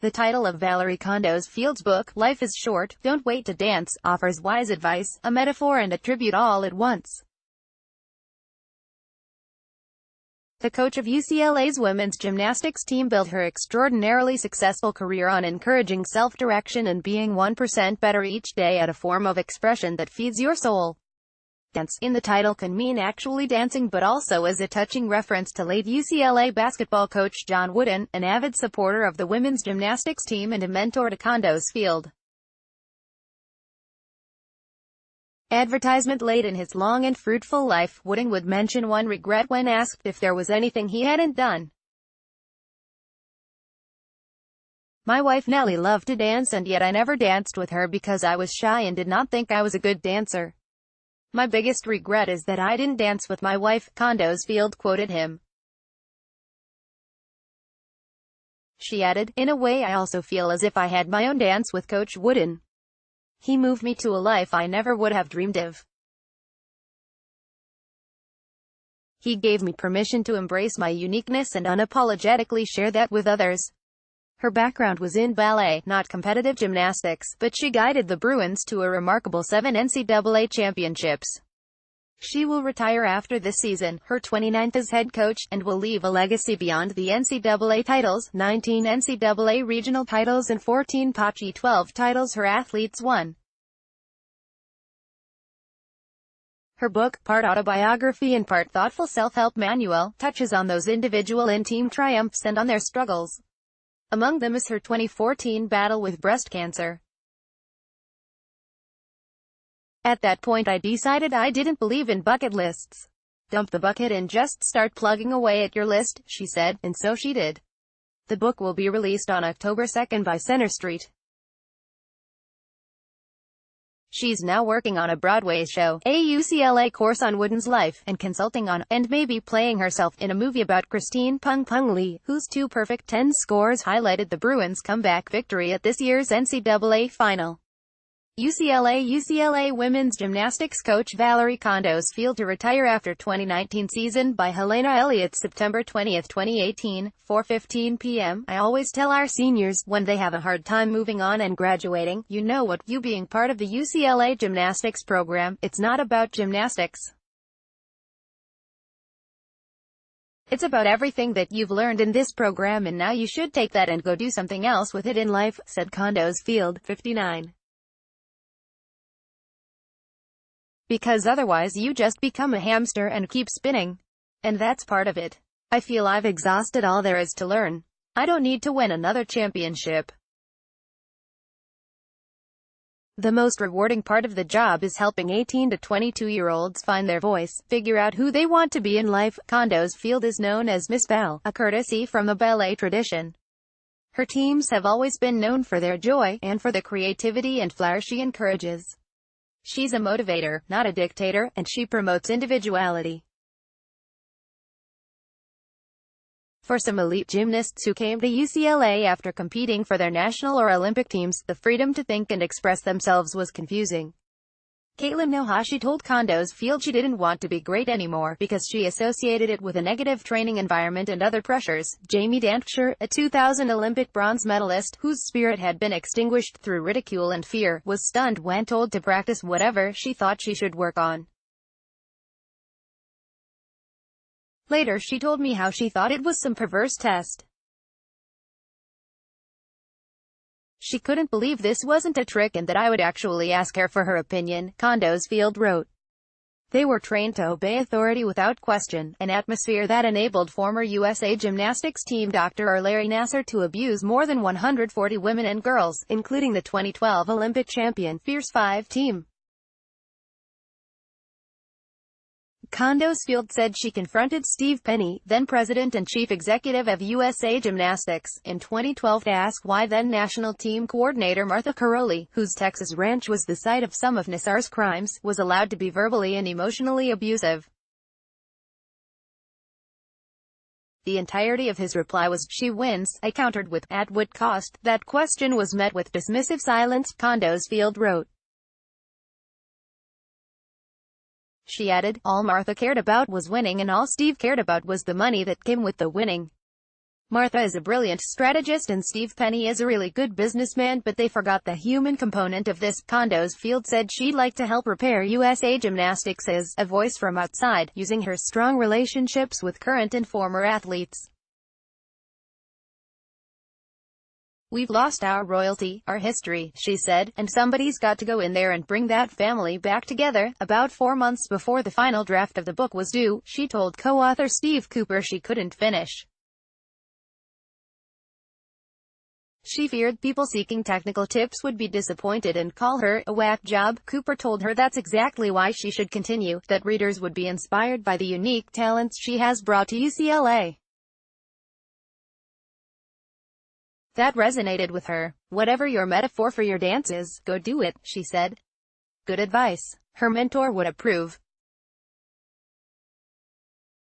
The title of Valorie Kondos Field's book, Life is Short, Don't Wait to Dance, offers wise advice, a metaphor and a tribute all at once. The coach of UCLA's women's gymnastics team built her extraordinarily successful career on encouraging self-direction and being 1% better each day at a form of expression that feeds your soul. Dance, in the title, can mean actually dancing but also as a touching reference to late UCLA basketball coach John Wooden, an avid supporter of the women's gymnastics team and a mentor to Kondos Field. Advertisement. Late in his long and fruitful life, Wooden would mention one regret when asked if there was anything he hadn't done. "My wife Nellie loved to dance, and yet I never danced with her because I was shy and did not think I was a good dancer. My biggest regret is that I didn't dance with my wife," Kondos Field quoted him. She added, "In a way I also feel as if I had my own dance with Coach Wooden. He moved me to a life I never would have dreamed of. He gave me permission to embrace my uniqueness and unapologetically share that with others." Her background was in ballet, not competitive gymnastics, but she guided the Bruins to a remarkable 7 NCAA championships. She will retire after this season, her 29th as head coach, and will leave a legacy beyond the NCAA titles, 19 NCAA regional titles and 14 Pac-12 titles her athletes won. Her book, part autobiography and part thoughtful self-help manual, touches on those individual and team triumphs and on their struggles. Among them is her 2014 battle with breast cancer. "At that point I decided I didn't believe in bucket lists. Dump the bucket and just start plugging away at your list," she said, and so she did. The book will be released on October 2nd by Center Street. She's now working on a Broadway show, a UCLA course on Wooden's life, and consulting on, and maybe playing herself, in a movie about Christine Pung Pung Lee, whose 2 perfect 10 scores highlighted the Bruins' comeback victory at this year's NCAA final. UCLA women's gymnastics coach Valorie Kondos Field to retire after 2019 season by Helena Elliott, September 20, 2018, 4:15 p.m. "I always tell our seniors, when they have a hard time moving on and graduating, you know what, you being part of the UCLA gymnastics program, it's not about gymnastics. It's about everything that you've learned in this program, and now you should take that and go do something else with it in life," said Kondos Field, 59. "Because otherwise you just become a hamster and keep spinning. And that's part of it. I feel I've exhausted all there is to learn. I don't need to win another championship. The most rewarding part of the job is helping 18 to 22-year-olds find their voice, figure out who they want to be in life." Kondos Field is known as Miss Val, a courtesy from the ballet tradition. Her teams have always been known for their joy, and for the creativity and flair she encourages. She's a motivator, not a dictator, and she promotes individuality. For some elite gymnasts who came to UCLA after competing for their national or Olympic teams, the freedom to think and express themselves was confusing. Caitlin Nohashi told Kondos Field she didn't want to be great anymore because she associated it with a negative training environment and other pressures. Jamie Dantzscher, a 2000 Olympic bronze medalist, whose spirit had been extinguished through ridicule and fear, was stunned when told to practice whatever she thought she should work on. "Later she told me how she thought it was some perverse test. She couldn't believe this wasn't a trick and that I would actually ask her for her opinion," Kondos Field wrote. "They were trained to obey authority without question, an atmosphere that enabled former USA gymnastics team Dr. Larry Nassar to abuse more than 140 women and girls, including the 2012 Olympic champion, Fierce 5 team." Kondos Field said she confronted Steve Penny, then president and chief executive of USA Gymnastics, in 2012 to ask why then national team coordinator Martha Caroli, whose Texas ranch was the site of some of Nassar's crimes, was allowed to be verbally and emotionally abusive. The entirety of his reply was, "She wins," I countered with, "At what cost?" That question was met with dismissive silence, Kondos Field wrote. She added, "All Martha cared about was winning and all Steve cared about was the money that came with the winning." Martha is a brilliant strategist and Steve Penny is a really good businessman, but they forgot the human component of this. Kondos Field said she'd like to help repair USA Gymnastics as a voice from outside, using her strong relationships with current and former athletes. "We've lost our royalty, our history," she said, "and somebody's got to go in there and bring that family back together." About 4 months before the final draft of the book was due, she told co-author Steve Cooper she couldn't finish. She feared people seeking technical tips would be disappointed and call her a whack job. Cooper told her that's exactly why she should continue, that readers would be inspired by the unique talents she has brought to UCLA. That resonated with her. "Whatever your metaphor for your dance is, go do it," she said. Good advice. Her mentor would approve.